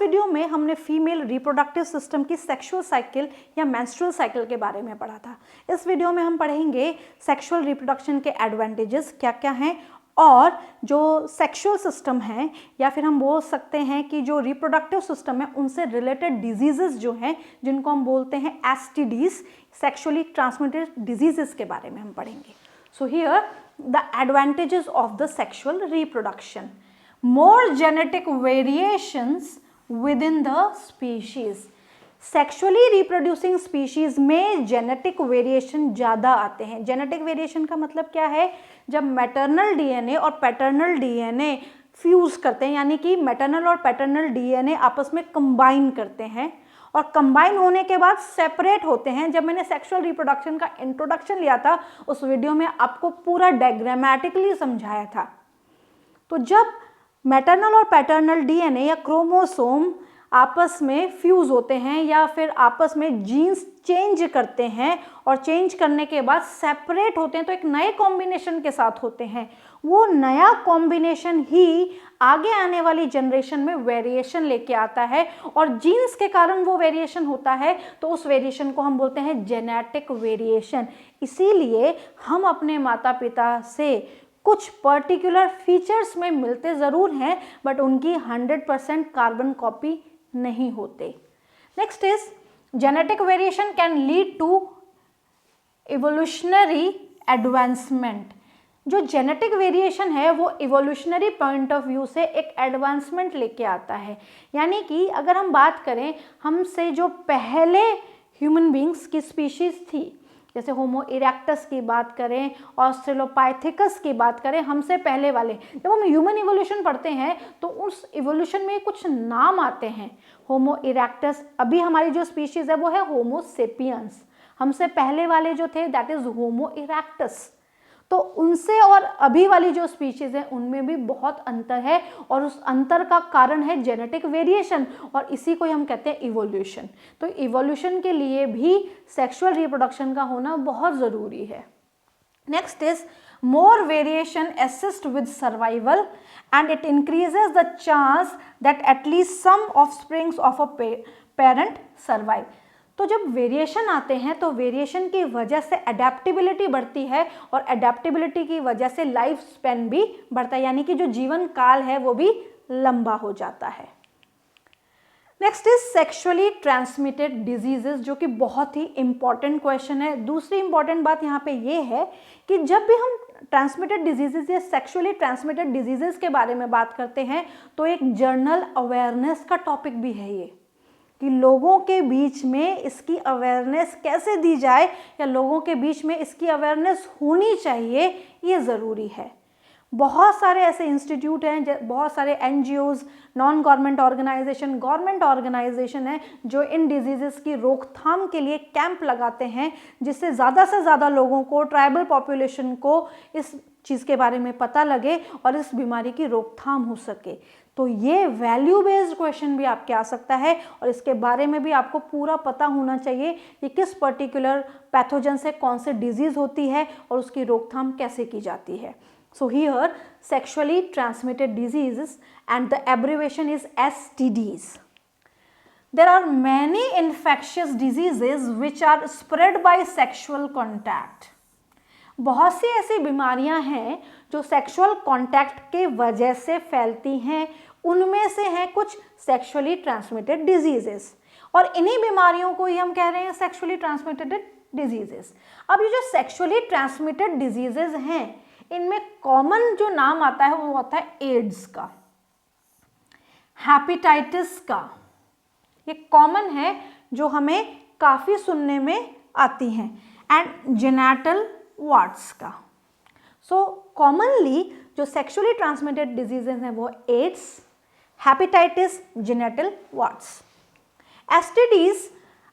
Video में हमने female reproductive system की सेक्सुअल साइकिल या मेंस्ट्रुअल साइकिल के बारे में पढ़ा था। इस वीडियो में हम पढ़ेंगे सेक्सुअल रिप्रोडक्शन के एडवांटेजेस क्या क्या हैं और जो सेक्सुअल सिस्टम है या फिर हम बोल सकते हैं कि जो रिप्रोडक्टिव सिस्टम है उनसे रिलेटेड डिजीजेस जो हैं जिनको हम बोलते हैं एसटीडीज, सेक्सुअली ट्रांसमिटेड डिजीजेस के बारे में हम पढ़ेंगे। So here the advantages of the sexual reproduction, more genetic variations within the species। Sexually reproducing species में जेनेटिक वेरिएशन ज़्यादा आते हैं। जेनेटिक वेरिएशन का मतलब क्या है? जब मैटरनल डीएनए और पैटर्नल डीएनए फ्यूज करते हैं, यानी कि मैटरनल और पैटर्नल डीएनए आपस में कंबाइन करते हैं और कंबाइन होने के बाद सेपरेट होते हैं। जब मैंने सेक्सुअल रिप्रोडक्शन का इंट्रोडक्शन लिया था उस वीडियो में आपको पूरा डायग्रामेटिकली समझाया था। तो जब मैटरनल और पैटर्नल डीएनए या क्रोमोसोम आपस में फ्यूज होते हैं या फिर आपस में जीन्स चेंज करते हैं और चेंज करने के बाद सेपरेट होते हैं तो एक नए कॉम्बिनेशन के साथ होते हैं। वो नया कॉम्बिनेशन ही आगे आने वाली जनरेशन में वेरिएशन लेके आता है और जीन्स के कारण वो वेरिएशन होता है तो उस वेरिएशन को हम बोलते हैं जेनेटिक वेरिएशन। इसीलिए हम अपने माता पिता से कुछ पर्टिकुलर फीचर्स में मिलते ज़रूर हैं बट उनकी 100% कार्बन कॉपी नहीं होते। Next is genetic variation can lead to evolutionary advancement. जो जेनेटिक वेरिएशन है वो इवोल्यूशनरी पॉइंट ऑफ व्यू से एक एडवांसमेंट लेके आता है। यानी कि अगर हम बात करें हमसे जो पहले ह्यूमन बींग्स की स्पीशीज थी, जैसे होमो इरेक्टस की बात करें, ऑस्ट्रेलोपाइथिकस की बात करें, हमसे पहले वाले, जब हम ह्यूमन इवोल्यूशन पढ़ते हैं तो उस इवोल्यूशन में कुछ नाम आते हैं। होमो इरेक्टस, अभी हमारी जो स्पीशीज है वो है होमो सेपियंस। हमसे पहले वाले जो थे दैट इज होमो इरेक्टस। तो उनसे और अभी वाली जो स्पीशीज है उनमें भी बहुत अंतर है और उस अंतर का कारण है जेनेटिक वेरिएशन और इसी को हम कहते हैं इवोल्यूशन। तो इवोल्यूशन के लिए भी सेक्सुअल रिप्रोडक्शन का होना बहुत ज़रूरी है। Next is more variation assist with survival and it increases the chance that at least some offsprings of a parent survive. तो जब वेरिएशन आते हैं तो वेरिएशन की वजह से अडेप्टेबिलिटी बढ़ती है और अडेप्टेबिलिटी की वजह से लाइफ स्पैन भी बढ़ता है, यानी कि जो जीवन काल है वो भी लंबा हो जाता है। Next is sexually transmitted diseases, जो कि बहुत ही इंपॉर्टेंट क्वेश्चन है। दूसरी इंपॉर्टेंट बात यहाँ पे ये है कि जब भी हम ट्रांसमिटेड डिजीजेस या सेक्सुअली ट्रांसमिटेड डिजीजेस के बारे में बात करते हैं तो एक जनरल अवेयरनेस का टॉपिक भी है ये, कि लोगों के बीच में इसकी अवेयरनेस कैसे दी जाए या लोगों के बीच में इसकी अवेयरनेस होनी चाहिए, ये ज़रूरी है। बहुत सारे ऐसे इंस्टीट्यूट हैं, बहुत सारे NGOs, non government organisation, government organisation हैं जो इन डिजीज़ेस की रोकथाम के लिए कैंप लगाते हैं जिससे ज़्यादा से ज़्यादा लोगों को, ट्राइबल पॉपुलेशन को इस चीज़ के बारे में पता लगे और इस बीमारी की रोकथाम हो सके। तो ये वैल्यू बेस्ड क्वेश्चन भी आपके आ सकता है और इसके बारे में भी आपको पूरा पता होना चाहिए कि किस पर्टिकुलर पैथोजन से कौन से डिजीज़ होती है और उसकी रोकथाम कैसे की जाती है। So here sexually transmitted diseases and the abbreviation is STDs। There are many infectious diseases which are spread by sexual contact। बहुत सी ऐसी बीमारियां हैं जो सेक्सुअल कांटेक्ट के वजह से फैलती हैं। उनमें से हैं कुछ सेक्सुअली ट्रांसमिटेड डिजीजेस और इन्हीं बीमारियों को ही हम कह रहे हैं सेक्सुअली ट्रांसमिटेड डिजीजेस। अब ये जो सेक्सुअली ट्रांसमिटेड डिजीजेस हैं इनमें कॉमन जो नाम आता है वो होता है एड्स का, हेपेटाइटिस का। ये कॉमन है जो हमें काफ़ी सुनने में आती हैं, एंड जेनिटल वार्ड्स का। सो कॉमनली जो सेक्सुअली ट्रांसमिटेड डिजीजेज हैं वो AIDS, hepatitis, genital warts. STDs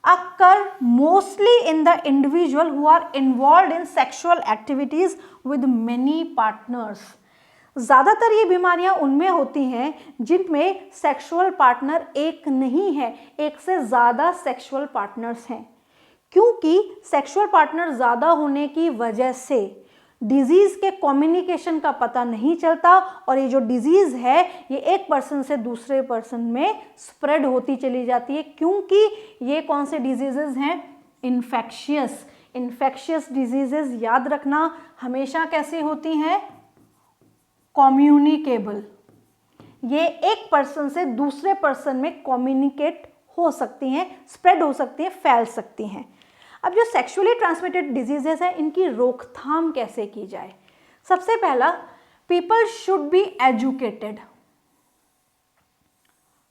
occur mostly in the individual who are involved in sexual activities with many partners। ज़्यादातर ये बीमारियां उनमें होती हैं जिनमें सेक्सुअल पार्टनर एक नहीं है, एक से ज़्यादा सेक्सुअल पार्टनर्स हैं। क्योंकि सेक्सुअल पार्टनर ज़्यादा होने की वजह से डिजीज़ के कम्युनिकेशन का पता नहीं चलता और ये जो डिजीज़ है ये एक पर्सन से दूसरे पर्सन में स्प्रेड होती चली जाती है, क्योंकि ये कौन से डिजीजेज हैं? इन्फेक्शियस डिजीजेज याद रखना हमेशा कैसे होती हैं? कम्युनिकेबल। ये एक पर्सन से दूसरे पर्सन में कम्युनिकेट हो सकती हैं, स्प्रेड हो सकती हैं, फैल सकती हैं। अब जो सेक्सुअली ट्रांसमिटेड डिजीजेस हैं इनकी रोकथाम कैसे की जाए? सबसे पहला, पीपल शुड बी एजुकेटेड।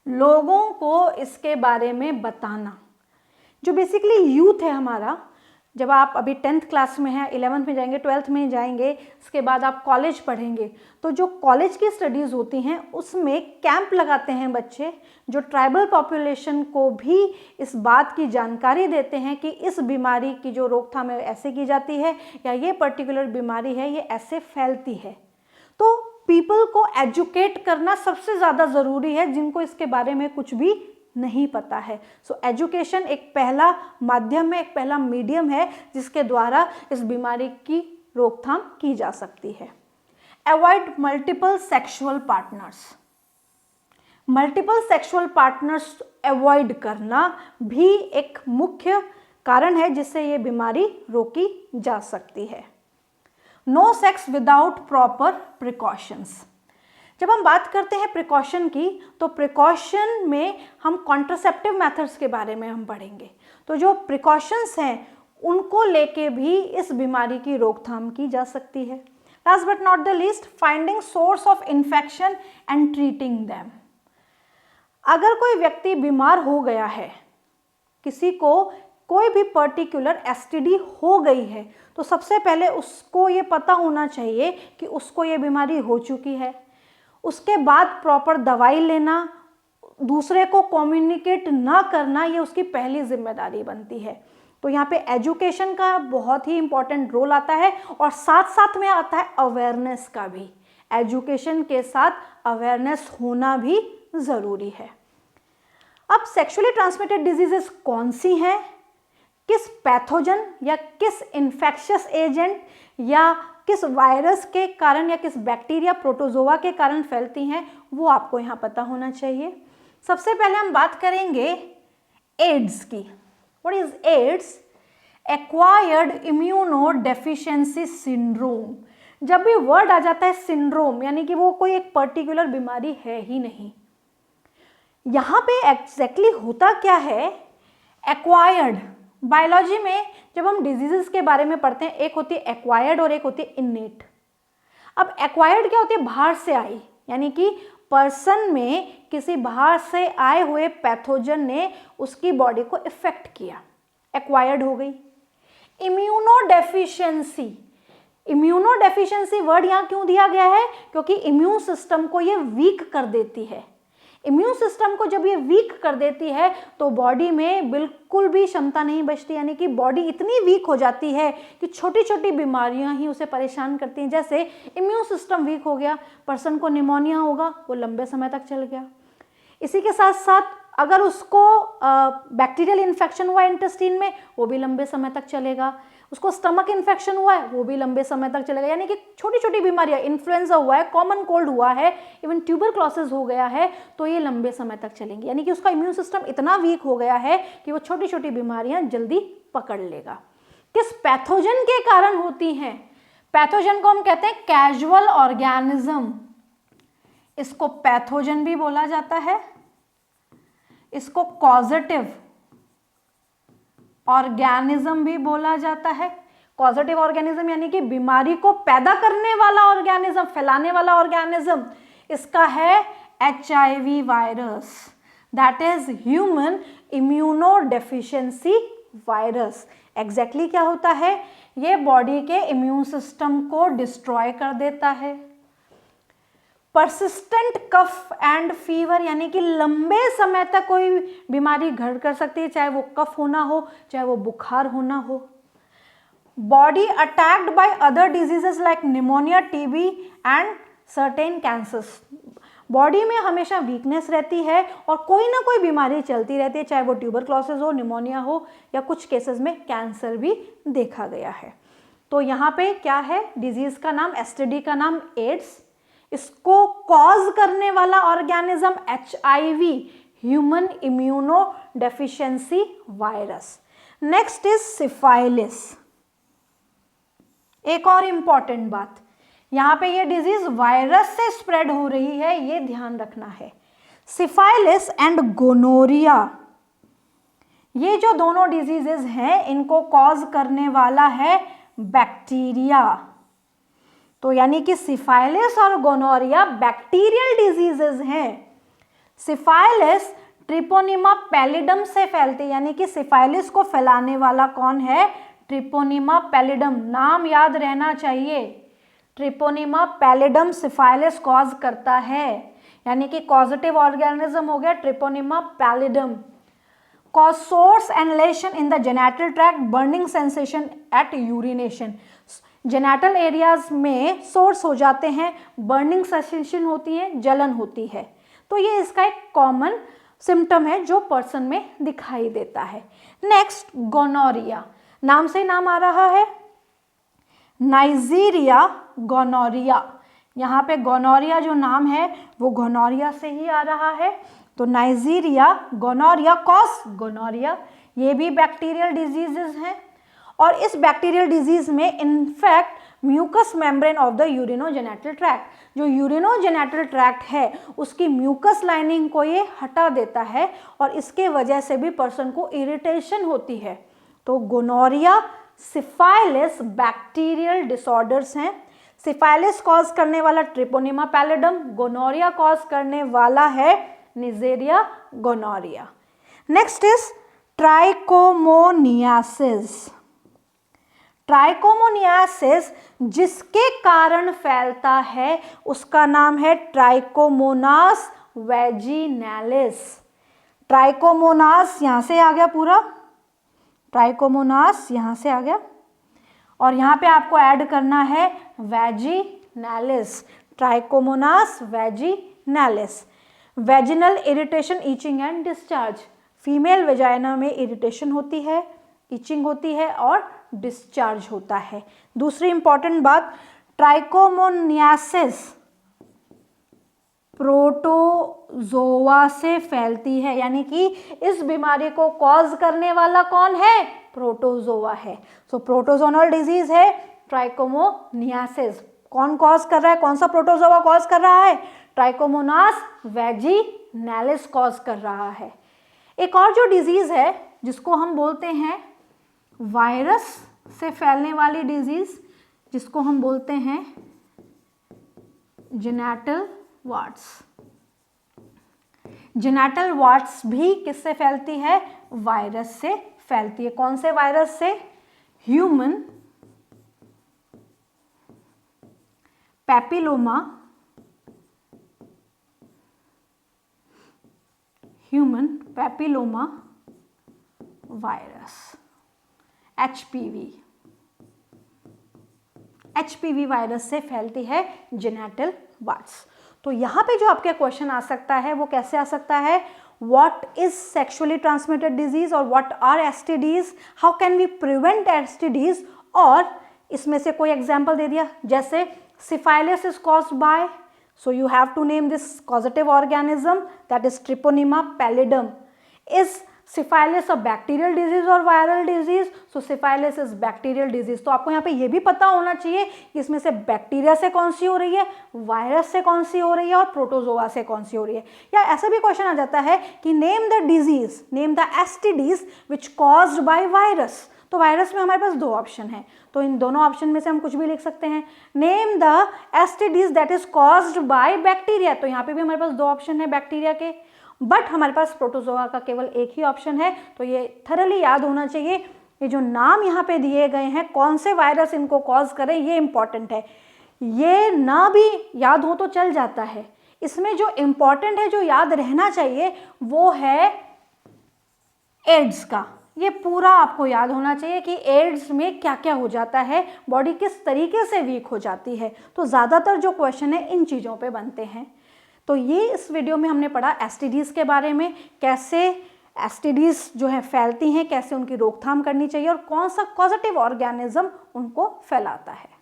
लोगों को इसके बारे में बताना। जो बेसिकली यूथ है हमारा, जब आप अभी 10th क्लास में हैं, 11th में जाएंगे, 12th में जाएंगे, इसके बाद आप कॉलेज पढ़ेंगे, तो जो कॉलेज की स्टडीज़ होती हैं उसमें कैंप लगाते हैं बच्चे, जो ट्राइबल पॉपुलेशन को भी इस बात की जानकारी देते हैं कि इस बीमारी की जो रोकथाम है ऐसे की जाती है, या ये पर्टिकुलर बीमारी है ये ऐसे फैलती है। तो पीपल को एजुकेट करना सबसे ज़्यादा ज़रूरी है, जिनको इसके बारे में कुछ भी नहीं पता है। सो एजुकेशन एक पहला माध्यम है, एक पहला मीडियम है जिसके द्वारा इस बीमारी की रोकथाम की जा सकती है। Avoid multiple sexual partners. Multiple sexual partners avoid करना भी एक मुख्य कारण है जिससे ये बीमारी रोकी जा सकती है। No sex without proper precautions. जब हम बात करते हैं प्रिकॉशन की, तो प्रिकॉशन में हम कॉन्ट्रासेप्टिव मेथड्स के बारे में हम पढ़ेंगे। तो जो प्रिकॉशंस हैं उनको लेके भी इस बीमारी की रोकथाम की जा सकती है। Last but not the least, finding source of infection and treating them. अगर कोई व्यक्ति बीमार हो गया है, किसी को कोई भी पर्टिकुलर एसटीडी हो गई है, तो सबसे पहले उसको ये पता होना चाहिए कि उसको ये बीमारी हो चुकी है। उसके बाद प्रॉपर दवाई लेना, दूसरे को कम्युनिकेट ना करना, ये उसकी पहली जिम्मेदारी बनती है। तो यहाँ पे एजुकेशन का बहुत ही इंपॉर्टेंट रोल आता है और साथ साथ में आता है अवेयरनेस का भी। एजुकेशन के साथ अवेयरनेस होना भी ज़रूरी है। अब सेक्सुअली ट्रांसमिटेड डिजीजेस कौन सी हैं, किस पैथोजन या किस इन्फेक्शियस एजेंट या किस वायरस के कारण या किस बैक्टीरिया प्रोटोजोआ के कारण फैलती हैं, वो आपको यहाँ पता होना चाहिए। सबसे पहले हम बात करेंगे एड्स की। What is AIDS? Acquired immuno deficiency syndrome. जब भी वर्ड आ जाता है सिंड्रोम, यानी कि वो कोई एक पर्टिकुलर बीमारी है ही नहीं। यहाँ पे एग्जैक्टली होता क्या है? एक्वायर्ड, बायोलॉजी में जब हम डिजीजेस के बारे में पढ़ते हैं, एक होती है एक्वायर्ड और एक होती है इनेट। अब एक्वायर्ड क्या होती है? बाहर से आई, यानी कि पर्सन में किसी बाहर से आए हुए पैथोजन ने उसकी बॉडी को इफेक्ट किया, एक्वायर्ड हो गई। Immuno deficiency, immuno deficiency word यहाँ क्यों दिया गया है? क्योंकि इम्यून सिस्टम को ये वीक कर देती है। इम्यून सिस्टम को जब ये वीक कर देती है तो बॉडी में बिल्कुल भी क्षमता नहीं बचती, यानी कि बॉडी इतनी वीक हो जाती है कि छोटी छोटी बीमारियां ही उसे परेशान करती हैं। जैसे इम्यून सिस्टम वीक हो गया, पर्सन को निमोनिया होगा, वो लंबे समय तक चल गया। इसी के साथ साथ अगर उसको बैक्टीरियल इन्फेक्शन हुआ इंटेस्टाइन में, वो भी लंबे समय तक चलेगा। उसको स्टमक इन्फेक्शन हुआ है, वो भी लंबे समय तक चलेगा। यानी कि छोटी छोटी बीमारियां, इन्फ्लुएंजा हुआ है, कॉमन कोल्ड हुआ है, इवन ट्यूबरक्लोसिस हो गया है, तो ये लंबे समय तक चलेंगी। यानी कि उसका इम्यून सिस्टम इतना वीक हो गया है कि वो छोटी छोटी बीमारियां जल्दी पकड़ लेगा। किस पैथोजन के कारण होती हैं? पैथोजन को हम कहते हैं कैजुअल ऑर्गेनिज्म। इसको पैथोजन भी बोला जाता है, इसको कॉजेटिव ऑर्गेनिज्म भी बोला जाता है। कॉजेटिव ऑर्गेनिज्म यानी कि बीमारी को पैदा करने वाला ऑर्गेनिज्म, फैलाने वाला ऑर्गेनिज्म, इसका है HIV virus, that is human immuno deficiency virus. Exactly क्या होता है? ये बॉडी के इम्यून सिस्टम को डिस्ट्रॉय कर देता है। परसिस्टेंट कफ एंड फीवर, यानी कि लंबे समय तक कोई बीमारी घर कर सकती है, चाहे वो कफ होना हो, चाहे वो बुखार होना हो। Body attacked by other diseases like pneumonia, TB and certain cancers. Body में हमेशा वीकनेस रहती है और कोई ना कोई बीमारी चलती रहती है, चाहे वो ट्यूबरक्लोसिस हो, निमोनिया हो, या कुछ केसेस में कैंसर भी देखा गया है। तो यहाँ पे क्या है, डिजीज का नाम, एसटीडी का नाम एड्स, इसको कॉज करने वाला organism HIV, human immuno deficiency virus. Next is syphilis. एक और इंपॉर्टेंट बात, यहाँ पे ये डिजीज वायरस से स्प्रेड हो रही है, ये ध्यान रखना है। सिफाइलिस एंड गोनोरिया, ये जो दोनों डिजीजेस हैं इनको कॉज करने वाला है बैक्टीरिया। तो यानी कि सिफाइलिस और गोनोरिया बैक्टीरियल डिजीजेस हैं। सिफाइलिस ट्रिपोनिमा पैलिडम से फैलती है, यानी कि सिफाइलिस को फैलाने वाला कौन है, ट्रिपोनिमा पैलिडम, नाम याद रहना चाहिए। ट्रिपोनिमा पैलिडम सिफाइलिस कॉज करता है, यानी कि कॉजेटिव ऑर्गेनिज्म हो गया ट्रिपोनिमा पैलिडम। कॉज सोर्स एनलेशन in the genital tract, burning sensation at urination, genital areas में सोर्स हो जाते हैं, बर्निंग सेंसेशन होती है, जलन होती है। तो ये इसका एक कॉमन सिम्टम है जो पर्सन में दिखाई देता है। नेक्स्ट गोनोरिया, नाम से नाम आ रहा है, नाइजीरिया गोनोरिया। यहाँ पे गोनोरिया जो नाम है वो गोनोरिया से ही आ रहा है। तो नाइजीरिया गोनोरिया कॉज गोनोरिया, ये भी बैक्टीरियल डिजीजेस हैं। और इस बैक्टीरियल डिजीज में infect mucous membrane of the urinogenital tract, जो यूरिनोजेनेटल ट्रैक्ट है उसकी म्यूकस लाइनिंग को ये हटा देता है और इसके वजह से भी पर्सन को इरिटेशन होती है। तो गोनोरिया, सिफाइलिस बैक्टीरियल डिसऑर्डर्स हैं। सिफाइलिस कॉज करने वाला ट्रिपोनिमा पैलिडम, गोनोरिया कॉज करने वाला है neisseria gonorrhoea. Next is trichomoniasis. Trichomoniasis जिसके कारण फैलता है उसका नाम है ट्राइकोमोनास वैजिनैलिस। ट्राइकोमोनास यहाँ से आ गया पूरा, ट्राइकोमोनास यहाँ से आ गया और यहाँ पे आपको ऐड करना है vaginalis, trichomonas vaginalis. Vaginal irritation, itching and discharge, female vagina में इरिटेशन होती है, ईचिंग होती है और डिस्चार्ज होता है। दूसरी इंपॉर्टेंट बात, ट्राइकोमोनियासिस प्रोटोजोआ से फैलती है, यानी कि इस बीमारी को कॉज करने वाला कौन है, प्रोटोजोआ है। सो प्रोटोजोनल डिजीज है ट्राइकोमोनियासिस। कौन कॉज कर रहा है, कौन सा प्रोटोजोआ कॉज कर रहा है, ट्राइकोमोनास वैजिनैलिस कॉज कर रहा है। एक और जो डिजीज है जिसको हम बोलते हैं वायरस से फैलने वाली डिजीज, जिसको हम बोलते हैं जेनेटल वार्ट्स। जेनेटल वार्ट्स भी किससे फैलती है, वायरस से फैलती है। कौन से वायरस से, human papilloma, human papilloma virus, HPV virus से फैलती है जेनेटल वार्ट्स। तो यहाँ पे जो आपके क्वेश्चन आ सकता है वो कैसे आ सकता है, what is sexually transmitted disease और what are STDs, how can we prevent STDs, और इसमें से कोई एग्जाम्पल दे दिया, जैसे syphilis is caused by, so you have to name this causative organism, that is Treponema pallidum. Is syphilis a bacterial disease or viral disease? So syphilis is bacterial disease. तो आपको यहाँ पे ये भी पता होना चाहिए कि इसमें से बैक्टीरिया से कौन सी हो रही है, वायरस से कौन सी हो रही है और प्रोटोजोआ से कौन सी हो रही है। या ऐसा भी क्वेश्चन आ जाता है कि name the disease, name the STDs which caused by virus. तो वायरस में हमारे पास दो ऑप्शन है, तो इन दोनों ऑप्शन में से हम कुछ भी लिख सकते हैं। Name the STDs that is caused by bacteria, तो यहाँ पे भी हमारे पास दो ऑप्शन है बैक्टीरिया के, बट हमारे पास प्रोटोजोआ का केवल एक ही ऑप्शन है। तो ये थरली याद होना चाहिए, ये जो नाम यहाँ पे दिए गए हैं कौन से वायरस इनको कॉज करें ये इंपॉर्टेंट है। ये ना भी याद हो तो चल जाता है, इसमें जो इंपॉर्टेंट है, जो याद रहना चाहिए वो है एड्स का। ये पूरा आपको याद होना चाहिए कि एड्स में क्या क्या हो जाता है, बॉडी किस तरीके से वीक हो जाती है। तो ज़्यादातर जो क्वेश्चन है इन चीज़ों पे बनते हैं। तो ये इस वीडियो में हमने पढ़ा STDs के बारे में, कैसे एसटीडीज जो है फैलती हैं, कैसे उनकी रोकथाम करनी चाहिए और कौन सा कॉजेटिव ऑर्गेनिज्म उनको फैलाता है।